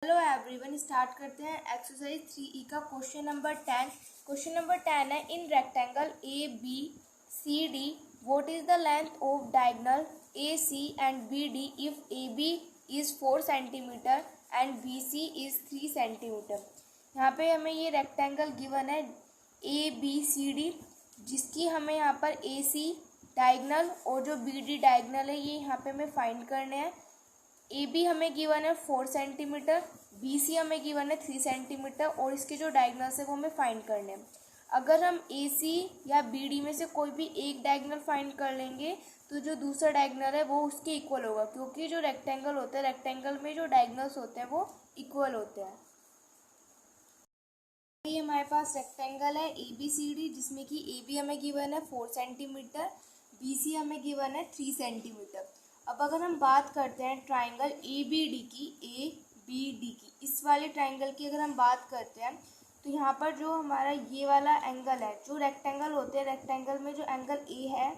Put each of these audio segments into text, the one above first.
Hello everyone, start करते हैं exercise 3E का क्वेश्चन नंबर 10। क्वेश्चन नंबर 10 है, in rectangle A B C D what is the length of diagonal A C and B D if A B is 4 centimetre and B C is 3 centimetre. यहाँ पे हमें ये rectangle given है ए B C D, जिसकी हमें यहाँ पर ए सी diagonal और जो बी डी डायगोनल है ये यहाँ पे हमें फाइंड करने हैं। ए बी हमें गिवन है 4 सेंटीमीटर, बी सी हमें गिवन है 3 सेंटीमीटर और इसके जो डायगोनल्स है वो हमें फाइंड करने हैं। अगर हम ए सी या बी डी में से कोई भी एक डायगोनल फाइंड कर लेंगे तो जो दूसरा डायगोनल है वो उसके इक्वल होगा, क्योंकि जो रेक्टेंगल होता है रेक्टेंगल में जो डायगोनल्स होते हैं वो इक्वल होते हैं। ये हमारे पास रेक्टेंगल है ए बी सी डी, जिसमें कि ए बी हमें गिवन है 4 सेंटीमीटर, बी सी हमें गिवन है 3 सेंटीमीटर। अब अगर हम बात करते हैं ट्राइंगल ए बी डी की, इस वाले ट्राइंगल की अगर हम बात करते हैं तो यहाँ पर जो हमारा ये वाला एंगल है, जो रेक्टेंगल होते हैं रेक्टेंगल में जो एंगल ए है,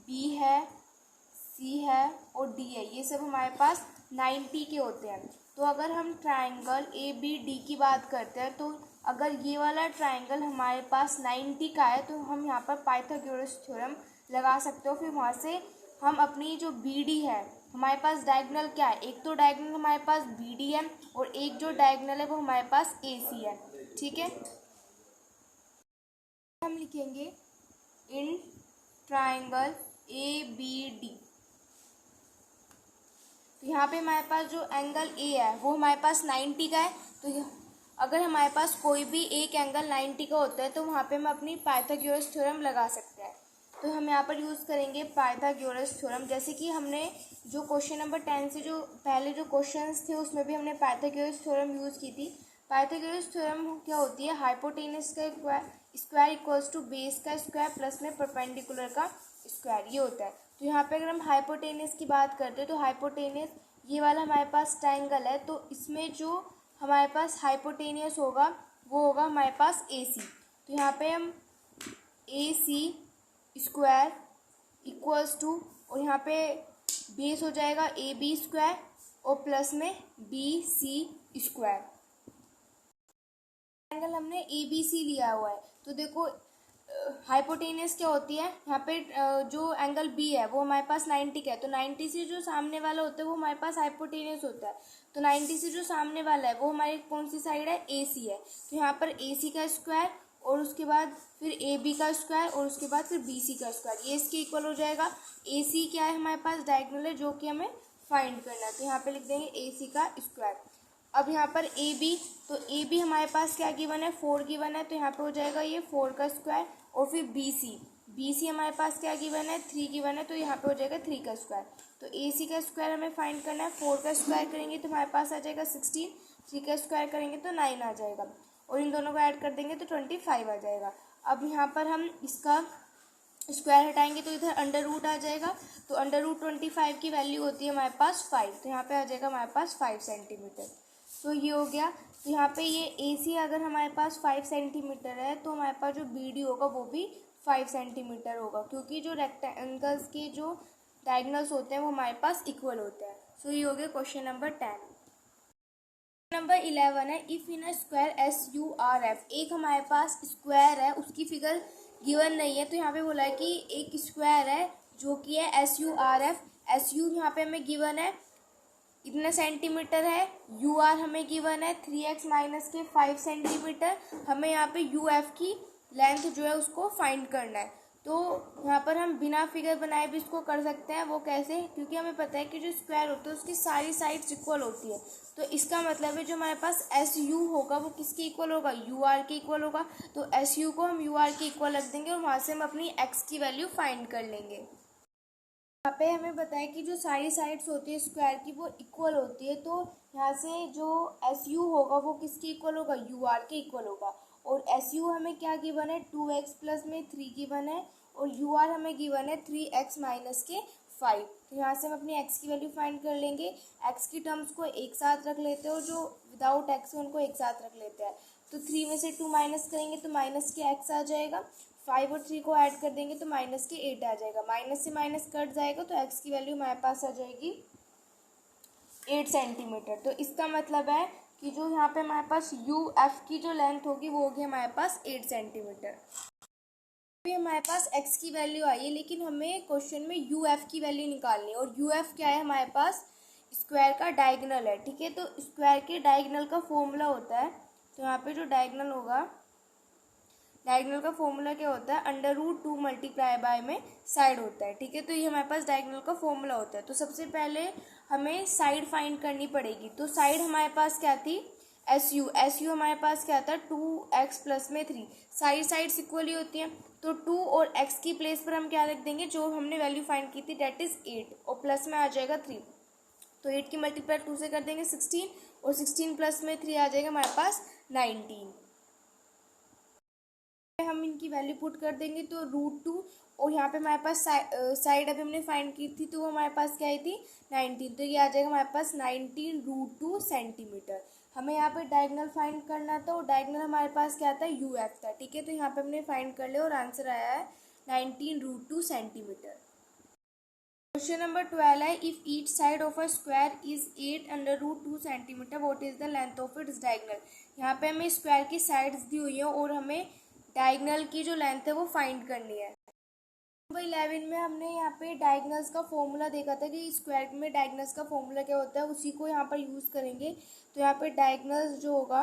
बी है, सी है और डी है, ये सब हमारे पास 90 के होते हैं। तो अगर हम ट्राइंगल ए बी डी की बात करते हैं तो अगर ये वाला ट्राइंगल हमारे पास 90 का है तो हम यहाँ पर पाइथागोरस थ्योरम लगा सकते हो। फिर वहाँ से हम अपनी जो बी डी है, हमारे पास डायगोनल क्या है, एक तो डायगोनल हमारे पास बी डी है और एक जो डायगोनल है वो हमारे पास ए सी है। ठीक है, हम लिखेंगे in triangle A B D. तो यहाँ पे हमारे पास जो एंगल ए है वो हमारे पास 90 का है। तो अगर हमारे पास कोई भी एक एंगल 90 का होता है तो वहाँ पे हम अपनी पाइथागोरस थ्योरम लगा सकते हैं। तो हम यहाँ पर यूज़ करेंगे पाइथागोरस थ्योरम, जैसे कि हमने जो क्वेश्चन नंबर 10 से जो पहले जो क्वेश्चंस थे उसमें भी हमने पाइथागोरस थ्योरम यूज़ की थी। पाइथागोरस थ्योरम क्या होती है, हाइपोटेनस का स्क्वायर इक्वल्स टू बेस का स्क्वायर प्लस में परपेंडिकुलर का स्क्वायर, ये होता है। तो यहाँ पर अगर हम हाइपोटेनस की बात करते हैं तो हाइपोटेनस ये वाला हमारे पास ट्राइंगल है, तो इसमें जो हमारे पास हाइपोटेनियस होगा वो होगा हमारे पास ए सी। तो यहाँ पे हम ए सी स्क्वायर इक्वल्स टू, और यहाँ पे बेस हो जाएगा ए बी स्क्वायर और प्लस में बी सी स्क्वायर। एंगल हमने ए बी सी लिया हुआ है, तो देखो हाइपोटेनियस क्या होती है, यहाँ पे जो एंगल बी है वो हमारे पास 90 का है, तो 90 से जो सामने वाला होता है वो हमारे पास हाइपोटेनियस होता है। तो 90 से जो सामने वाला है वो हमारी कौन सी साइड है, ए सी है। तो यहाँ पर ए सी का स्क्वायर और उसके बाद फिर ए बी का स्क्वायर और उसके बाद फिर बी सी का स्क्वायर, ये इसके इक्वल हो जाएगा। ए सी क्या है, हमारे पास डायगोनल है जो कि हमें फाइंड करना है, तो यहाँ पे लिख देंगे ए सी का स्क्वायर। अब यहाँ पर ए बी, तो ए बी हमारे पास क्या गिवन है, 4 गिवन है, तो यहाँ पे हो जाएगा ये 4 का स्क्वायर। और फिर बी सी हमारे पास क्या गिवन है, 3 गिवन है, तो यहाँ पे हो जाएगा 3 का स्क्वायर। तो ए सी का स्क्वायर हमें फाइंड करना है, 4 का स्क्वायर करेंगे तो हमारे पास आ जाएगा 16, 3 का स्क्वायर करेंगे तो 9 आ जाएगा और इन दोनों को ऐड कर देंगे तो 25 आ जाएगा। अब यहाँ पर हम इसका स्क्वायर हटाएंगे तो इधर अंडर रूट आ जाएगा, तो अंडर रूट 25 की वैल्यू होती है हमारे पास 5, तो यहाँ पे आ जाएगा हमारे पास 5 सेंटीमीटर। तो ये हो गया। तो यहाँ पे ये ए सी अगर हमारे पास 5 सेंटीमीटर है तो हमारे पास जो बी डी होगा वो भी 5 सेंटीमीटर होगा, क्योंकि जो रेक्टेंगल्स के जो डायगोनल्स होते हैं वो हमारे पास इक्वल होते हैं। सो ये हो गया क्वेश्चन नंबर 10। नंबर 11 है, if in a square S U R F, एक हमारे पास स्क्वायर है उसकी फिगर गिवन नहीं है, तो यहाँ पे बोला है कि एक स्क्वायर है जो कि है S U R F. S U यहाँ पे हमें गिवन है इतना सेंटीमीटर है, यू आर हमें गिवन है 3x माइनस के 5 सेंटीमीटर। हमें यहाँ पे यू एफ की लेंथ जो है उसको फाइंड करना है। तो यहाँ पर हम बिना फिगर बनाए भी इसको कर सकते हैं। वो कैसे, क्योंकि हमें पता है कि जो स्क्वायर होता है उसकी सारी साइड्स इक्वल होती है, तो इसका मतलब है जो हमारे पास एस यू होगा वो किसके इक्वल होगा, यू आर के इक्वल होगा। तो एस यू को हम यू आर के इक्वल रख देंगे और वहाँ से हम अपनी एक्स की वैल्यू फाइंड कर लेंगे। यहाँ पे हमें बताया कि जो सारी साइड्स होती है स्क्वायर की वो इक्वल होती है, तो यहाँ से जो एस यू होगा वो किसके इक्वल होगा, यू आर के इक्वल होगा। और एस यू हमें क्या गिवन है, 2x प्लस में 3 गिवन है और यू आर हमें गिवन है 3x माइनस के 5। तो यहाँ से हम अपनी x की वैल्यू फाइंड कर लेंगे। x की टर्म्स को एक साथ रख लेते हैं और जो विदाउट x है उनको एक साथ रख लेते हैं। तो 3 में से 2 माइनस करेंगे तो माइनस के x आ जाएगा, 5 और 3 को ऐड कर देंगे तो माइनस के 8 आ जाएगा, माइनस से माइनस कट जाएगा तो x की वैल्यू हमारे पास आ जाएगी 8 सेंटीमीटर। तो इसका मतलब है कि जो यहाँ पे हमारे पास यू एफ की जो लेंथ होगी वो होगी हमारे पास 8 सेंटीमीटर। अभी हमारे पास एक्स की वैल्यू आई है, लेकिन हमें क्वेश्चन में यू एफ की वैल्यू निकालनी है, और यू एफ क्या है हमारे पास, स्क्वायर का डायगोनल है, ठीक है। तो स्क्वायर के डायगोनल का फॉर्मूला होता है, तो यहाँ पे जो डायगोनल होगा, डायगोनल का फॉर्मूला क्या होता है, √2 मल्टीप्लाई बाय में साइड होता है, ठीक है। तो ये हमारे पास डायगोनल का फॉर्मूला होता है। तो सबसे पहले हमें साइड फाइंड करनी पड़ेगी। तो साइड हमारे पास क्या थी, एस यू हमारे पास क्या था, 2x प्लस में 3, साइड्स इक्वली होती हैं। तो 2 और x की प्लेस पर हम क्या रख देंगे, जो हमने वैल्यू फाइंड की थी, डेट इज 8, और प्लस में आ जाएगा 3। तो 8 की मल्टीप्लाई 2 से कर देंगे 16, और 16 प्लस में 3 आ जाएगा हमारे पास 19। हम इनकी वैल्यू पुट कर देंगे, तो √2, और यहाँ पे हमारे पास साइड अभी हमने फाइंड की थी, तो वो हमारे पास क्या आई थी, 19। तो ये आ जाएगा हमारे पास 19 √2 सेंटीमीटर। हमें यहाँ पे डायगोनल फाइंड करना था, और डायगोनल हमारे पास क्या था, यू एफ था, ठीक है। तो यहाँ पे हमने फाइंड कर लिया, और आंसर आया है 19 √2 सेंटीमीटर। क्वेश्चन नंबर 12 है, if each side of a square is 8 √2 centimetre, what is the length of its diagonal. यहाँ पे हमें स्क्वायर की साइड्स दी हुई है, और हमें डायगोनल की जो लेंथ है वो फाइंड करनी है। नंबर 11 में हमने यहाँ पे डायगोनल्स का फॉर्मूला देखा था कि स्क्वायर में डायगोनल्स का फॉर्मूला क्या होता है, उसी को यहाँ पर यूज़ करेंगे। तो यहाँ पे डायगोनल्स जो होगा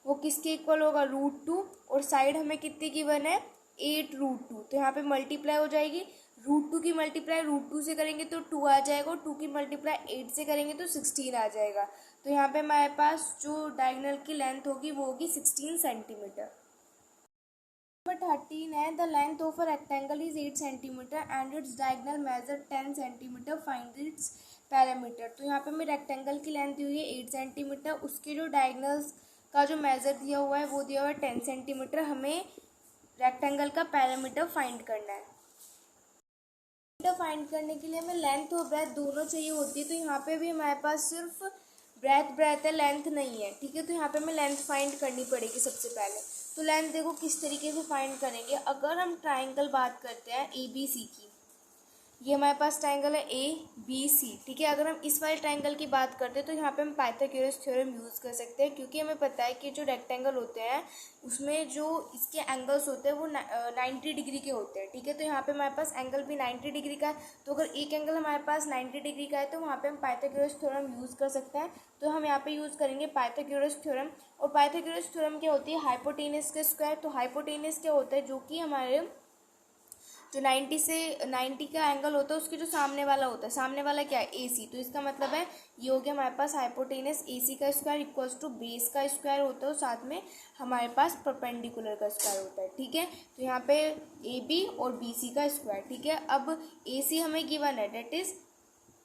वो किसके इक्वल होगा, √2, और साइड हमें कितनी गिवन है, 8 √2। तो यहाँ पे मल्टीप्लाई हो जाएगी, √2 की मल्टीप्लाई √2 से करेंगे तो 2 आ जाएगा, और 2 की मल्टीप्लाई 8 से करेंगे तो 16 आ जाएगा। तो यहाँ पे हमारे पास जो डायगोनल की लेंथ होगी वो होगी 16 सेंटीमीटर। नंबर 13 है, the length of a rectangle is 8 centimetre and its diagonal measure 10 centimetre, find its parameter. तो यहाँ पे हमें रेक्टेंगल की लेंथ दी हुई है 8 सेंटीमीटर, उसके जो डायगोनल्स का जो मेजर दिया हुआ है वो दिया हुआ है 10 सेंटीमीटर। हमें रेक्टेंगल का पैरामीटर फाइंड करना है। फाइंड करने के लिए हमें लेंथ और ब्रेथ दोनों चाहिए होती है। तो यहाँ पे भी हमारे पास सिर्फ ब्रेथ है, लेंथ नहीं है, ठीक है। तो यहाँ पे हमें लेंथ फाइंड करनी पड़ेगी सबसे पहले। तो लेंथ देखो किस तरीके से फाइंड करेंगे। अगर हम ट्राइंगल बात करते हैं ABC की, ये हमारे पास ट्राइंगल है ABC, ठीक है। अगर हम इस वाले ट्राइंगल की बात करते हैं तो यहाँ पे हम पाइथागोरस थ्योरम यूज़ कर सकते हैं, क्योंकि हमें पता है कि जो रेक्टेंगल होते हैं उसमें जो इसके एंगल्स होते हैं वो 90 डिग्री के होते हैं, ठीक है। तो यहाँ पे हमारे पास एंगल भी 90 डिग्री का है। तो अगर एक एंगल हमारे पास 90 डिग्री का है तो वहाँ पे हम पाइथागोरस थ्योरम यूज़ कर सकते हैं। तो हम यहाँ पे यूज़ करेंगे पाइथागोरस थ्योरम। और पाइथागोरस थ्योरम क्या होती है, हाइपोटेनस का स्क्वायर। तो हाइपोटेनस क्या होता है, जो कि हमारे जो 90 का एंगल होता है उसके जो सामने वाला होता है, सामने वाला क्या है, AC। तो इसका मतलब है ये हो गया हमारे पास हाइपोटेनस AC का स्क्वायर इक्वल्स टू बेस का स्क्वायर होता है, और साथ में हमारे पास परपेंडिकुलर का स्क्वायर होता है, ठीक है। तो यहाँ पे AB और BC का स्क्वायर, ठीक है। अब AC हमें गिवन है, डेट इज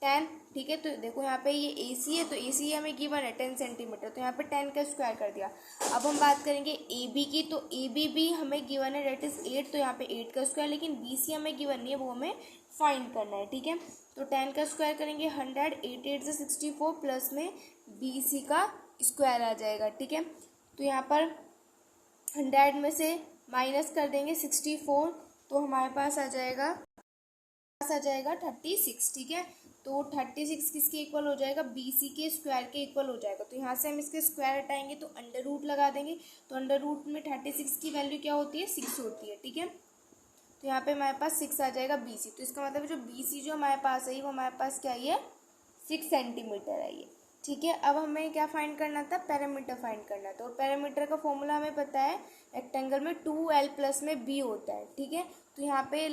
10, ठीक है। तो देखो यहाँ पे ये AC है, तो AC हमें गिवन है 10 सेंटीमीटर, तो यहाँ पे 10 का स्क्वायर कर दिया। अब हम बात करेंगे AB की, तो AB भी हमें गिवन है, डेट इज 8, तो यहाँ पे 8 का स्क्वायर, लेकिन BC हमें गिवन नहीं है, वो हमें फाइंड करना है, ठीक है। तो 10 का स्क्वायर करेंगे 100, 8 8 से 64, प्लस में BC का स्क्वायर आ जाएगा, ठीक है। तो यहाँ पर 100 में से माइनस कर देंगे 64, तो हमारे पास आ जाएगा 36, ठीक है। तो 36 किसके इक्वल हो जाएगा, BC के स्क्वायर के इक्वल हो जाएगा। तो यहाँ से हम इसके स्क्वायर हटाएंगे तो अंडर रूट लगा देंगे। तो अंडर रूट में 36 की वैल्यू क्या होती है, 6 होती है, ठीक है। तो यहाँ पे हमारे पास 6 आ जाएगा BC। तो इसका मतलब जो BC जो हमारे पास है वो हमारे पास क्या है, 6 सेंटीमीटर है ये, ठीक है। अब हमें क्या फाइंड करना था, पैरामीटर फाइंड करना था। और पैरामीटर का फॉर्मूला हमें पता है, रेक्टेंगल में 2L प्लस में B होता है, ठीक है। तो यहाँ पे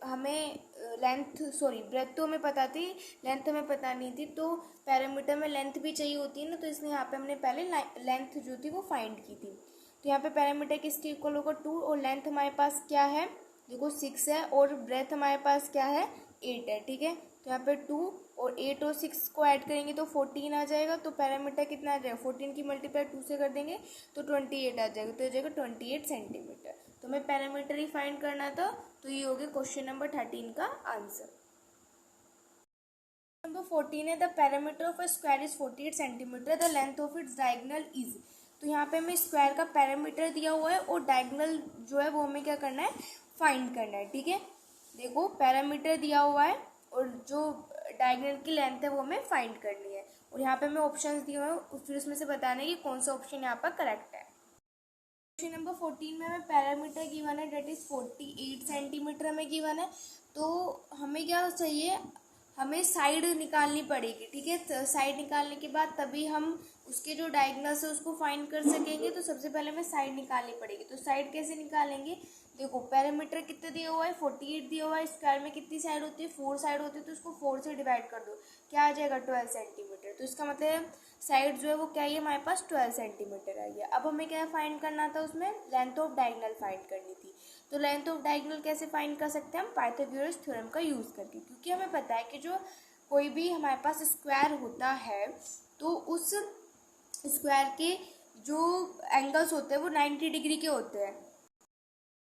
हमें ब्रेथ तो हमें पता थी, लेंथ हमें पता नहीं थी। तो पैरामीटर में लेंथ भी चाहिए होती है ना, तो इसलिए यहाँ पे हमने पहले लेंथ जो थी वो फाइंड की थी। तो यहाँ पे पैरामीटर किसके इक्वल होगा, 2, और लेंथ हमारे पास क्या है, देखो 6 है, और ब्रेथ हमारे पास क्या है, 8 है, ठीक है। तो यहाँ पे 2 और 8 और 6 को ऐड करेंगे तो 14 आ जाएगा। तो पैरामीटर कितना आ जाएगा, 14 की मल्टीप्लाई 2 से कर देंगे तो 28 आ जाएगा। तो ये जाएगा 28 सेंटीमीटर। तो हमें पैरामीटर ही फाइंड करना था। तो ये हो गया क्वेश्चन नंबर 13 का आंसर। नंबर 14 है, the parameter of a square is 48 centimetre, the length of its diagonal is. तो यहाँ पे हमें स्क्वायर का पैरामीटर दिया हुआ है, और डायगोनल जो है वो हमें क्या करना है, फाइंड करना है, ठीक है। देखो पैरामीटर दिया हुआ है, और जो डायगोनल की लेंथ है वो हमें फाइंड करनी है। और यहाँ पे हमें ऑप्शंस दिए हुए हैं, फिर उसमें से बताना है कि कौन सा ऑप्शन यहाँ पर करेक्ट है। क्वेश्चन नंबर 14 में हमें पैरामीटर गिवन है, डेट इज 48 सेंटीमीटर हमें गिवन है। तो हमें क्या चाहिए, हमें साइड निकालनी पड़ेगी, ठीक है। तो साइड निकालने के बाद तभी हम उसके जो डायगोनल्स है उसको फाइंड कर सकेंगे। तो सबसे पहले हमें साइड निकालनी पड़ेगी। तो साइड कैसे निकालेंगे, देखो पैरामीटर कितना दिया हुआ है 48 दिया हुआ है, स्क्वायर में कितनी साइड होती है 4 साइड होती है, तो उसको 4 से डिवाइड कर दो, क्या आ जाएगा 12 सेंटीमीटर। तो इसका मतलब साइड जो है वो क्या है हमारे पास 12 सेंटीमीटर आई है। अब हमें क्या फाइंड करना था, उसमें लेंथ ऑफ डायगोनल फाइंड करनी थी। तो लेंथ ऑफ डायगोनल कैसे फाइंड कर सकते हैं हम, पाइथागोरस थ्योरम का यूज़ करके, क्योंकि हमें पता है कि जो कोई भी हमारे पास स्क्वायर होता है तो उस स्क्वायर के जो एंगल्स होते हैं वो 90 डिग्री के होते हैं।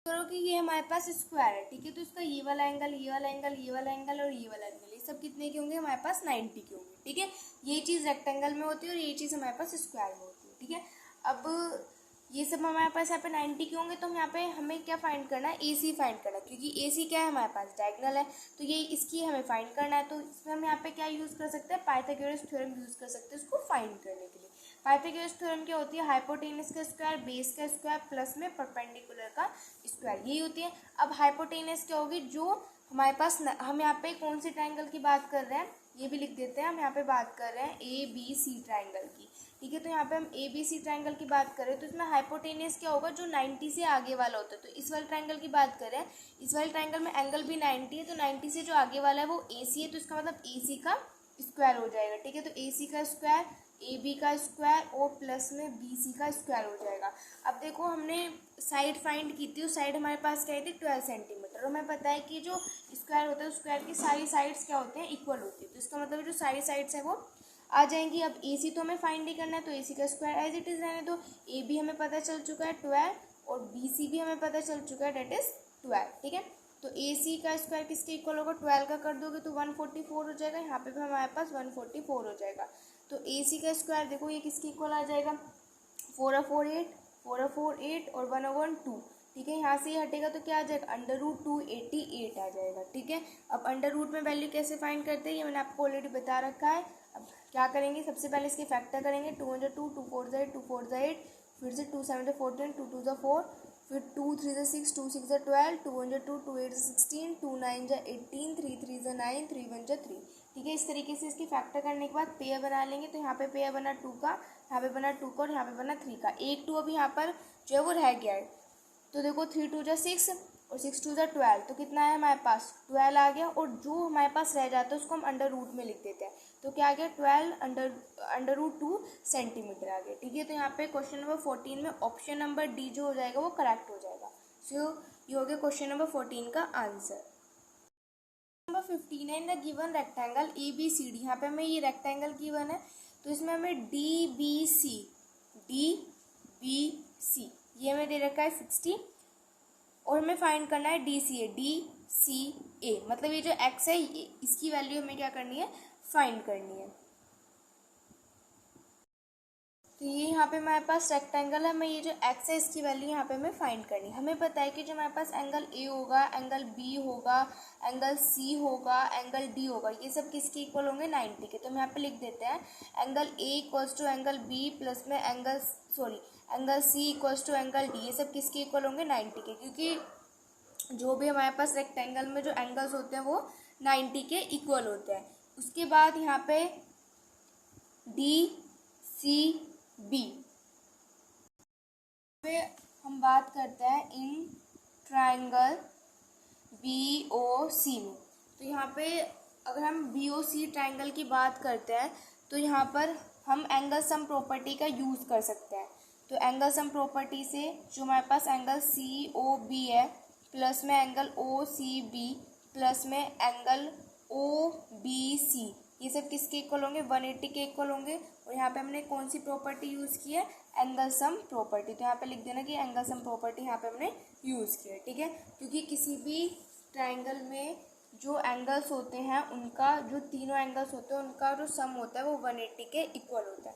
करो कि ये हमारे पास स्क्वायर है, ठीक है। तो इसका ये वाला एंगल, ये वाला एंगल, ये वाला एंगल और ये वाला एंगल, ये सब कितने के होंगे हमारे पास 90 के होंगे, ठीक है। ये चीज़ रेक्टेंगल में होती है और ये चीज़ हमारे पास स्क्वायर में होती है, ठीक है। अब ये सब हमारे पास यहाँ पे 90 के होंगे, तो हम यहाँ पे हमें क्या फाइंड करना है, AC फाइंड करना है, क्योंकि AC क्या है हमारे पास डायगोनल है। तो ये इसकी हमें फाइंड करना है। तो इसमें हम यहाँ पे क्या यूज़ कर सकते हैं, पाइथागोरस थ्योरम यूज़ कर सकते हैं उसको फाइंड करने के लिए। पाइथागोरस थ्योरम क्या होती है, हाइपोटेनस का स्क्वायर, बेस का स्क्वायर प्लस में परपेंडिकुलर का स्क्वायर, यही होती है। अब हाइपोटेनस क्या होगी, जो हमारे पास हम यहाँ पे कौन से ट्राइंगल की बात कर रहे हैं ये भी लिख देते हैं। हम यहाँ पे बात कर रहे हैं ABC ट्राइंगल की, ठीक है। तो यहाँ पे हम ABC ट्राइंगल की बात करें तो इसमें हाइपोटेनस क्या होगा, जो 90 से आगे वाला होता है। तो इस वाले ट्राइंगल की बात करें, इस वाले ट्राइंगल में एंगल भी 90 है, तो 90 से जो आगे वाला है वो AC है, तो इसका मतलब AC का स्क्वायर हो जाएगा, ठीक है। तो AC का स्क्वायर, AB का स्क्वायर और प्लस में BC का स्क्वायर हो जाएगा। अब देखो हमने साइड फाइंड की थी, उस साइड हमारे पास क्या थी 12 सेंटीमीटर, और हमें पता है कि जो स्क्वायर होता है उस स्क्वायर की सारी साइड्स क्या होते हैं, इक्वल होती है। तो इसका मतलब जो सारी साइड्स है वो आ जाएंगी। अब AC तो हमें फाइंड ही करना है, तो AC का स्क्वायर एज इट इज़ रहने दो। AB हमें पता चल चुका है 12 और BC भी हमें पता चल चुका है डेट इज 12, ठीक है। तो AC का स्क्वायर किसके इक्वल होगा, 12 का कर दोगे तो 144 हो जाएगा, यहाँ पे भी हमारे पास 144 हो जाएगा। तो AC का स्क्वायर देखो ये किसके इक्वल आ जाएगा, 4 और 4 8, 4 और 4 8 और 1/2, ठीक है। यहाँ से ये हटेगा तो क्या आ जाएगा, √288 आ जाएगा, ठीक है। अब अंडर रूट में वैल्यू कैसे फाइंड करते हैं ये मैंने आपको ऑलरेडी बता रखा है। अब क्या करेंगे, सबसे पहले इसके फैक्टर करेंगे, 2 × 2, 2 4 8, 2 4 8, फिर से 2 7 14, 2 2 4, फिर 2 3 6, 2 6 12, 2 1 2, 2 8 16, 2 9 18, 3 3 9, 3 1 3, ठीक है। इस तरीके से इसकी फैक्टर करने के बाद पेयर बना लेंगे। तो यहाँ पे पेयर बना 2 का, यहाँ पे बना 2 का और यहाँ पे बना 3 का। एक 2 अभी यहाँ पर जो है वो रह गया है। तो देखो 3 2 जा 6 और 6 2 जा 12, तो कितना है हमारे पास 12 आ गया। और जो हमारे पास रह जाता है उसको हम अंडर रूट में लिख देते हैं। तो क्या आ गया 12 √2 सेंटीमीटर आ गया, ठीक है। तो यहाँ पे क्वेश्चन नंबर 14 में ऑप्शन नंबर डी जो हो जाएगा वो करेक्ट हो जाएगा। सो ये हो गया क्वेश्चन नंबर 14 का आंसर। नंबर 15 है, in the given rectangle ABCD, यहाँ पे हमें ये रेक्टेंगल गिवन है, तो इसमें हमें DBC ये हमें दे रखा है 60 और हमें फाइंड करना है DCA, मतलब ये जो x है इसकी वैल्यू हमें क्या करनी है, फाइंड करनी है। तो ये यहाँ पे हमारे पास रेक्टेंगल है, हमें ये जो x है इसकी वैल्यू यहाँ पे हमें फाइंड करनी है। हमें पता है कि जो हमारे पास एंगल A होगा, एंगल B होगा, एंगल C होगा, एंगल D होगा, ये सब किसके इक्वल होंगे 90 के। तो हम यहाँ पे लिख देते हैं angle A equals to angle B plus में angle C equals to angle D, ये सब किसके इक्वल होंगे 90 के, क्योंकि जो भी हमारे पास रेक्टेंगल में जो एंगल्स होते हैं वो 90 के इक्वल होते हैं। उसके बाद यहाँ पे DCB पे हम बात करते हैं इन ट्राइंगल BOC में। तो यहाँ पे अगर हम BOC ट्राइंगल की बात करते हैं तो यहाँ पर हम एंगल सम प्रॉपर्टी का यूज़ कर सकते हैं। तो एंगल सम प्रॉपर्टी से जो हमारे पास एंगल COB है प्लस में एंगल OCB प्लस में एंगल OBC, ये सब किसके इक्वल होंगे 180 के इक्वल होंगे। और यहाँ पे हमने कौन सी प्रॉपर्टी यूज़ की है, एंगल सम प्रॉपर्टी। तो यहाँ पे लिख देना कि एंगल सम प्रॉपर्टी यहाँ पे हमने यूज़ की है, ठीक है। क्योंकि किसी भी ट्राइंगल में जो एंगल्स होते हैं उनका जो तीनों एंगल्स होते हैं उनका जो सम होता है वो 180 के इक्वल होता है।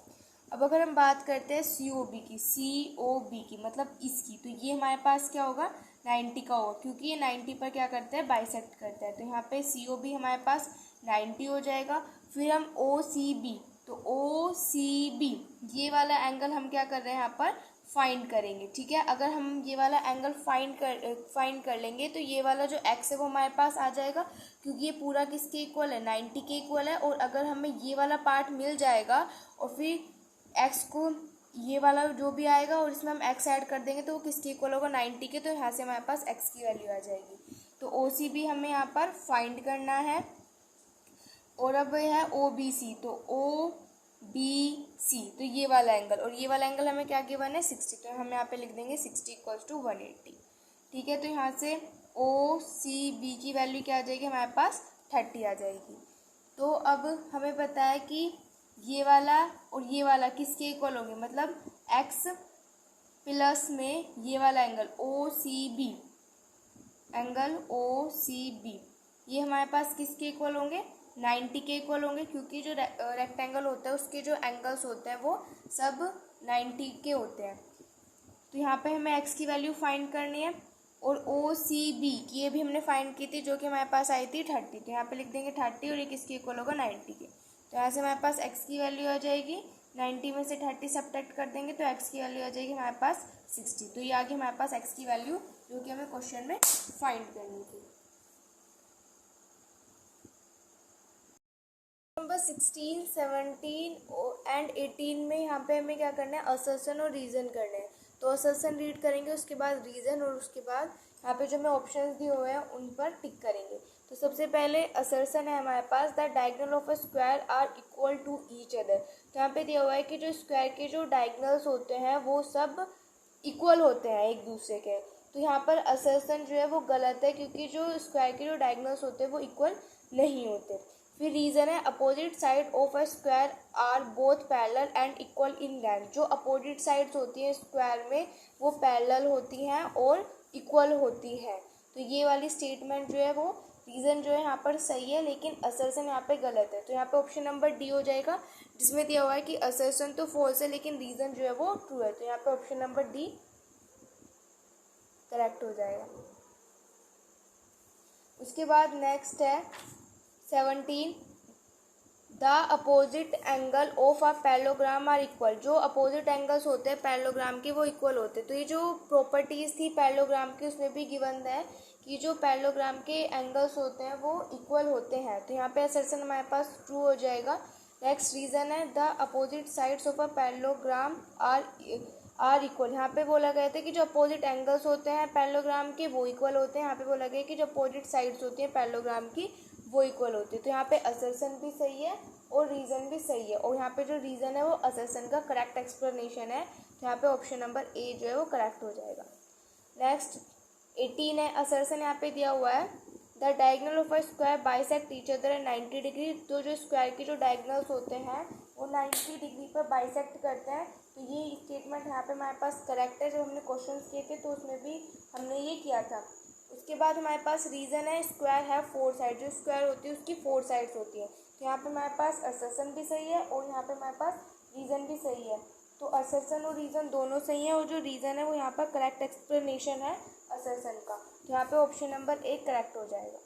अब अगर हम बात करते हैं COB की मतलब इसकी, तो ये हमारे पास क्या होगा 90 का होगा, क्योंकि ये 90 पर क्या करता है बाइसेक्ट करता है। तो यहाँ पे COB हमारे पास 90 हो जाएगा। फिर हम ओ सी बी, तो ओ सी बी ये वाला एंगल हम क्या कर रहे हैं यहाँ पर फाइंड करेंगे, ठीक है। अगर हम ये वाला एंगल फाइंड कर लेंगे तो ये वाला जो एक्स है वो हमारे पास आ जाएगा, क्योंकि ये पूरा किसके इक्वल है, 90 के इक्वल है। और अगर हमें ये वाला पार्ट मिल जाएगा और फिर एक्स को ये वाला जो भी आएगा और इसमें हम एक्स ऐड कर देंगे तो वो किसके इक्वल होगा, 90 के। तो यहाँ से हमारे पास एक्स की वैल्यू आ जाएगी। तो ओ सी बी हमें यहाँ पर फाइंड करना है। और अब है ओ बी सी, तो ओ बी सी तो ये वाला एंगल, और ये वाला एंगल हमें क्या गिवन है 60, तो हम यहाँ पे लिख देंगे 60 इक्वल्स टू 180, ठीक है। तो यहाँ से ओ सी बी की वैल्यू क्या आ जाएगी, हमारे पास 30 आ जाएगी। तो अब हमें पता है कि ये वाला और ये वाला किसके इक्वल होंगे, मतलब एक्स प्लस में ये वाला angle O C B, angle O C B ये हमारे पास किसके इक्वल होंगे, 90 के इक्वल होंगे, क्योंकि जो रेक्टेंगल होता है उसके जो एंगल्स होते हैं वो सब 90 के होते हैं। तो यहाँ पे हमें x की वैल्यू फाइंड करनी है। और ओ सी बी की ये भी हमने फाइंड की थी, जो कि हमारे पास आई थी 30, तो यहाँ पे लिख देंगे 30 और ये किसके इक्वल होगा 90 के। तो यहाँ से हमारे पास x की वैल्यू आ जाएगी, 90 में से 30 सब्ट्रैक्ट कर देंगे तो x की वैल्यू आ जाएगी हमारे पास 60। तो ये आ गई हमारे पास x की वैल्यू, जो कि हमें क्वेश्चन में फाइंड करनी थी। नंबर 16, 17 एंड 18 में यहाँ पे हमें क्या करना है, असर्शन और रीज़न करना है। तो असर्शन रीड करेंगे, उसके बाद रीज़न, और उसके बाद यहाँ पे जो हमें ऑप्शंस दिए हुए हैं उन पर टिक करेंगे। तो सबसे पहले असर्शन है हमारे पास, the diagonal of a square are equal to each other. तो यहाँ पे दिया हुआ है कि जो स्क्वायर के जो डायगोनल्स होते हैं वो सब इक्वल होते हैं एक दूसरे के। तो यहाँ पर असर्शन जो है वो गलत है, क्योंकि जो स्क्वायर के जो डायगोनल्स होते हैं वो इक्वल नहीं होते। फिर रीज़न है, opposite side of a square are both parallel and equal in length. जो अपोजिट साइड्स होती हैं स्क्वायर में वो पैरेलल होती हैं और इक्वल होती हैं। तो ये वाली स्टेटमेंट जो है वो रीज़न जो है यहाँ पर सही है, लेकिन असर्शन यहाँ पे गलत है। तो यहाँ पे ऑप्शन नंबर डी हो जाएगा, जिसमें दिया हुआ है कि असर्शन तो फॉल्स है लेकिन रीज़न जो है वो ट्रू है। तो यहाँ पे ऑप्शन नंबर डी करेक्ट हो जाएगा। उसके बाद नेक्स्ट है 17, the opposite angle of a parallelogram are equal. जो अपोजिट एंगल्स होते हैं पैरेललोग्राम के वो इक्वल होते हैं। तो ये जो प्रॉपर्टीज़ थी पैरेललोग्राम की उसमें भी गिवन है कि जो पैरेललोग्राम के एंगल्स होते हैं वो इक्वल होते हैं। तो यहाँ पे असर्शन हमारे पास ट्रू हो जाएगा। नेक्स्ट रीज़न है, the opposite sides of a parallelogram are equal. यहाँ पे बोला गया था कि जो अपोजिट एंगल्स होते हैं पैरेललोग्राम के वो इक्वल होते हैं। यहाँ पे बोला गया कि जो अपोजिट साइड्स होती हैं पैरेललोग्राम की वो इक्वल होती है। तो यहाँ पे असर्शन भी सही है और रीज़न भी सही है, और यहाँ पे जो रीज़न है वो असर्शन का करेक्ट एक्सप्लेनेशन है। तो यहाँ पे ऑप्शन नंबर ए जो है वो करेक्ट हो जाएगा। नेक्स्ट 18 है, असर्शन यहाँ पे दिया हुआ है, the diagonal of a square bisect each other at 90 degree. तो जो स्क्वायर के जो डायगोनल्स होते हैं वो 90 डिग्री पर बाइसेक्ट करते हैं। तो ये स्टेटमेंट यहाँ पे हमारे पास करेक्ट है। जब हमने क्वेश्चन किए थे तो उसमें भी हमने ये किया था। उसके बाद हमारे पास रीज़न है, स्क्वायर है 4 साइड। जो स्क्वायर होती है उसकी 4 साइड्स होती है। तो यहाँ पे हमारे पास असर्शन भी सही है और यहाँ पे हमारे पास रीज़न भी सही है। तो असर्शन और रीज़न दोनों सही है, और जो रीज़न है वो यहाँ पर करेक्ट एक्सप्लेनेशन है असर्शन का। तो यहाँ पे ऑप्शन नंबर ए करेक्ट हो जाएगा।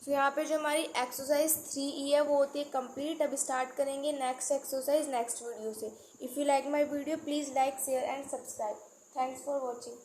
तो यहाँ पे जो हमारी एक्सरसाइज 3E है वो होती है कंप्लीट। अब स्टार्ट करेंगे नेक्स्ट एक्सरसाइज नेक्स्ट वीडियो से। If you like my video please like share and subscribe. Thanks for watching.